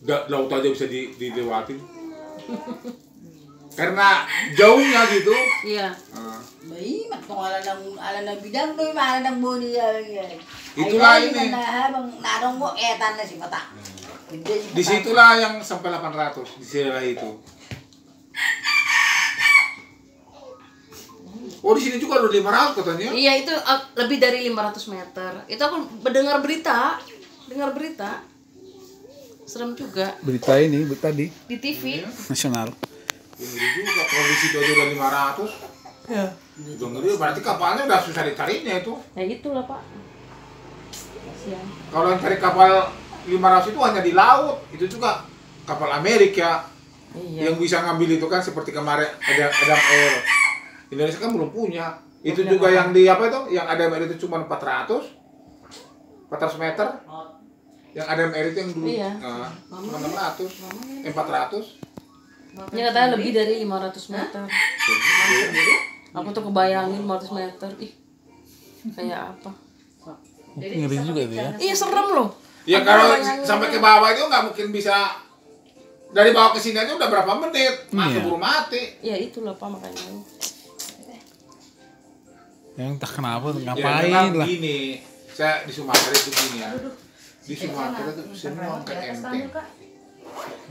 laut aja bisa dilewatin. Karena jauhnya gitu. Iya. Bayi matong ala ng bidang doy mana ng buni yan. Itulah ini. Habang narong mo etan na si mata. Disitulah yang sampai 800 di sini itu. Oh di sini juga ada 500 katanya? Iya itu lebih dari 500 meter. Itu aku mendengar berita, serem juga. Berita ini tadi Di TV. nasional. Ini juga kalau di situ aja udah 500. Ya. Udah ngeri, berarti kapalnya udah susah dicarinya itu. Ya itulah Pak. Kasihan. Kalau yang cari kapal 500 itu hanya di laut. Itu juga kapal Amerika. Iya. Yang bisa ngambil itu kan seperti kemarin ada Air. Indonesia kan belum punya. Itu juga yang di apa itu? Yang ada Air itu cuma 400 meter. Yang ada Air itu yang dulu Iya. cuma 600, 400. Ini katanya lebih dari 500 meter. Aku tuh kebayangin 500 meter. Ih. Kayak apa? Ngeri juga itu ya. Iya serem loh. Ya kalau sampai ke bawah itu nggak mungkin bisa. Dari bawah ke sini aja udah berapa menit, keburu mati. Ya itulah Pak makanya. Yang entah kenapa Ya, ngapain memang lah. gini, saya di Sumatera itu gini ya. Di Sumatera itu semua ke enteng.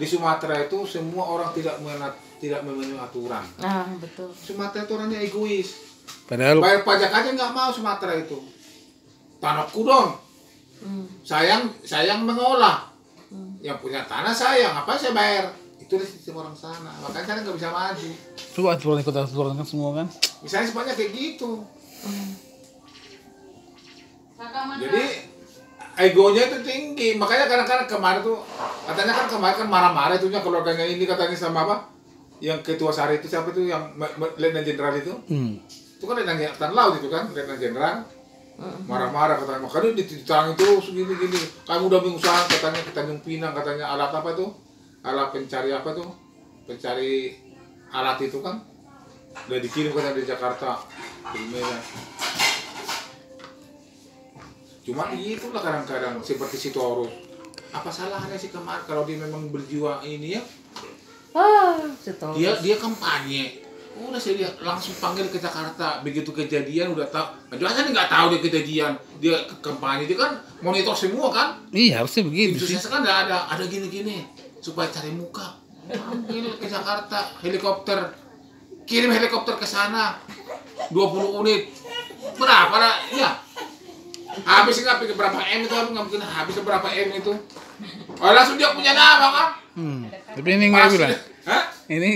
Di Sumatera itu semua orang tidak memenuhi aturan. Nah betul. Sumatera itu orangnya egois. Padahal Bayar pajak aja nggak mau Sumatera itu. Tanahku dong. Sayang mengolah. Yang punya tanah sayang, apa saya bayar? Itu sistem orang sana. Makanya saya nggak bisa maju. coba aturan kan semua kan. Misalnya semuanya kayak gitu. Jadi egonya itu tinggi. Makanya kadang-kadang kemarin tuh katanya kan kemarin kan marah-marah itunya keluarganya ini katanya sama apa? Yang ketua Sari itu siapa itu yang Letnan Jenderal itu? Itu kan Letnan Angkatan Laut itu kan, Letnan Jenderal. Marah-marah katanya, makanya ditang itu segini-gini. Kamu udah mengusahakan katanya ke Tanjung Pinang katanya alat apa tuh? Alat pencari apa tuh? Pencari alat itu kan? Udah dikirim katanya dari Jakarta. Di Medan. Cuma itulah kadang-kadang seperti Sitorus. Apa salahnya sih kemarin kalau dia memang berjiwa ini ya? Dia kampanye. Udah saya langsung panggil ke Jakarta. Begitu kejadian udah tahu. Jelasnya nggak tahu dia kejadian. Dia kampanye, dia kan monitor semua kan? Iya harusnya begitu sih. Sukses kan nggak ada gini-gini supaya cari muka. Panggil ke Jakarta helikopter. Kirim helikopter ke sana. 20 unit. Berapa lah? Ya. Habis nggak pikir berapa M itu, nggak mungkin habis berapa M itu. Oh langsung dia punya nama kan? Tapi ini nggak bilang. Hah? Ini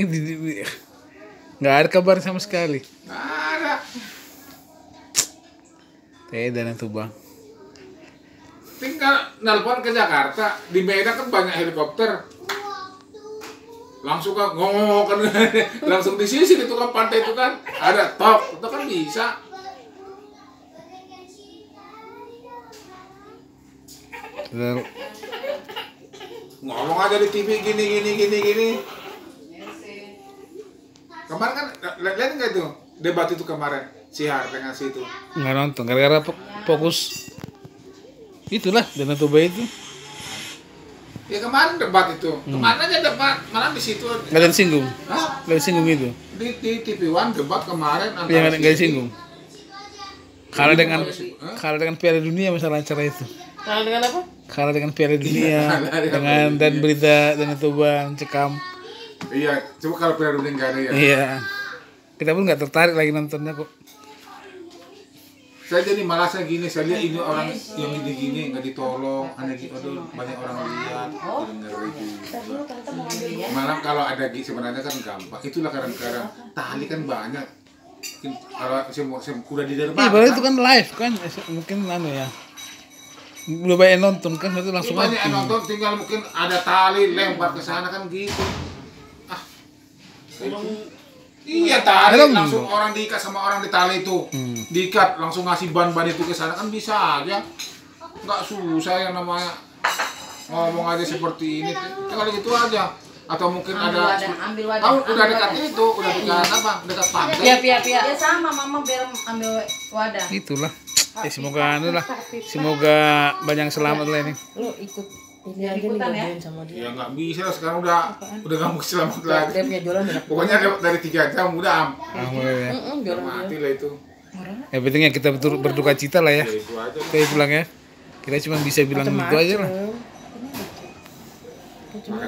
nggak ada kabar sama sekali. Nggak ada. Dan itu bang. Tinggal nelpon ke Jakarta, di Medan kan banyak helikopter. Langsung kan ngomong kan, langsung di sini itu kan pantai itu kan ada top, itu kan bisa. Ngomong aja di TV gini. Kemarin kan lihat nggak itu debat itu kemarin si Har dengan si itu. Nggak nonton gara-gara fokus itulah Danau Toba itu. Ya kemarin debat itu. Kemarin aja debat, malah di situ. Nggak ada yang singgung. Hah? Nggak ada yang singgung itu. Di TV One debat kemarin antara Yang nggak ada yang si- singgung. Kalah dengan Piala Dunia masalah acara itu. Kalau dengan apa? Kalah dengan Piala Dunia dan berita Danau Toba cekam. Iya, coba kalau Piala Dunia nggak ada ya. Iya. Kita pun nggak tertarik lagi nontonnya kok. Saya jadi malasnya gini, saya lihat ini orang yang gini nggak ditolong, hanya gitu, aduh banyak orang lihat, ngeri juga. Malah kalau ada sebenarnya kan gampang, itulah kadang-kadang tali kan banyak. Kalau semua udah di depan. Iya, padahal itu kan live kan, mungkin ya. Udah banyak nonton kan, itu langsung banyak yang nonton, tinggal mungkin ada tali lempar ke sana kan gitu. Iya tali langsung orang diikat sama orang di tali itu, diikat langsung ngasih ban itu ke sana kan bisa aja, nggak susah yang namanya ngomong aja seperti ini, tinggal gitu aja. Atau mungkin ada, ambil wadah. tahu udah dekat itu, udah dekat apa, dekat pantai. Pia. Ya sama mama biar ambil wadah. Itulah. Semoga semoga banyak selamat lah ini. Lu ikut Ini aja nih Ikutan ya? gajian sama dia. Ya nggak bisa lah, sekarang udah nggak mau selamat lagi. Dia punya jualan udah. Pokoknya lewat dari 3 jam udah Alhamdulillah ya. Jualan dia. mati lah itu. Yang penting ya kita berduka cita lah ya. Ya itu aja. Kita pulang ya. Kita cuma bisa bilang gitu aja lah. Macem-macem.